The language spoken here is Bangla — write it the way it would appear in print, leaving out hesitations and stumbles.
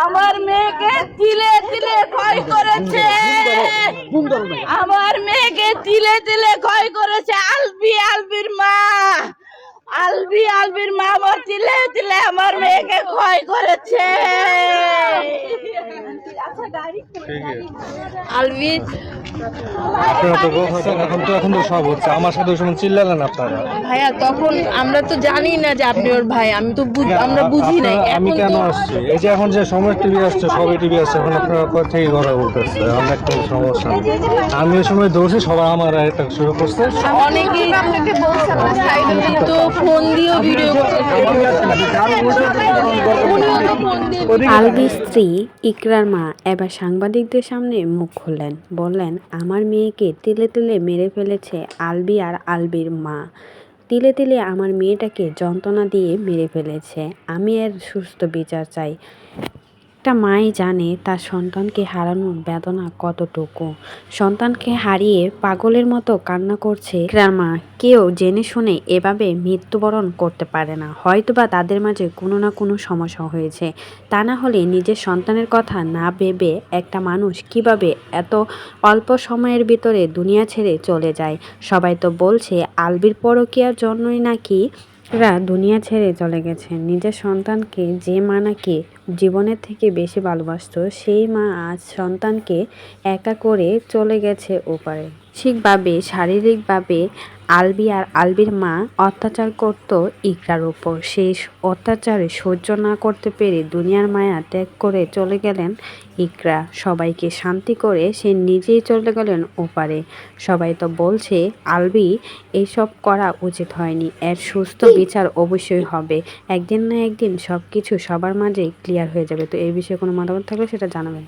আমার মেয়েকে তিলে তিলে ক্ষয় করেছে। আমার মেয়েকে তিলে তিলে ক্ষয় করেছে আলবির মা। আলবির মা আমার তিলে তিলে আমার মেয়েকে ক্ষয় করেছে। আলবি আপনারা তো বলছেন এখন তো সব হচ্ছে, আমার সাথে ওই সময় চিল্লালেন আপনারা। ভাইয়া তখন আমরা তো জানি না যে আপনি ওর ভাই, আমি তো আমরা বুঝি নাই। আমি এখন কেন তো আসছি, এই যে এখন যে সময় টিভি আসছে, সবাই টিভি আসছে, এখন আপনারা কোথা থেকে কথা বলতেছে, অনেক কোনো সমস্যা নেই। আমি ওই সময় দৌড়ছি, সবাই আমার একটা শুরু করছে। অনেকেই আপনাকে বলছে আপনার সাইডে তো ফোন দিয়েও ভিডিও আলবির স্ত্রী ইকরার মা এবার সাংবাদিকদের সামনে মুখ খুললেন, বললেন আমার মেয়েকে তিলে তিলে মেরে ফেলেছে আলবি আর আলবির মা। তিলে তিলে আমার মেয়েটাকে যন্ত্রণা দিয়ে মেরে ফেলেছে। আমি এর সুস্থ বিচার চাই। একটা মাই জানে তার সন্তানকে হারানোর বেদনা কতটুকু। সন্তানকে হারিয়ে পাগলের মতো কান্না করছে ইকরার মা। কেউ জেনে শুনে এভাবে মৃত্যুবরণ করতে পারে না। হয়তোবা তাদের মাঝে কোনো না কোনো সমস্যা হয়েছে। তা না হলে নিজের সন্তানের কথা না ভেবে একটা মানুষ কিভাবে এত অল্প সময়ের ভিতরে দুনিয়া ছেড়ে চলে যায়। সবাই তো বলছে আলবির পরকীয়ার জন্যই নাকি রা দুনিয়া ছেড়ে চলে গেছে। নিজের সন্তানকে যে মা নাকি জীবনের থেকে বেশি ভালোবাসতো, সেই মা আজ সন্তানকে একা করে চলে গেছে ওপারে। মানসিকভাবে শারীরিকভাবে আলবি আর আলবির মা অত্যাচার করত ইকরার উপর। সেই অত্যাচারে সহ্য না করতে পেরে দুনিয়ার মায়া ত্যাগ করে চলে গেলেন ইকরা। সবাইকে শান্তি করে সে নিজেই চলে গেলেন ওপারে। সবাই তো বলছে আলবি এইসব করা উচিত হয়নি, এর সুস্থ বিচার অবশ্যই হবে। একদিন না একদিন সব কিছু সবার মাঝে ক্লিয়ার হয়ে যাবে। তো এই বিষয়ে কোনো মতামত থাকলে সেটা জানাবেন।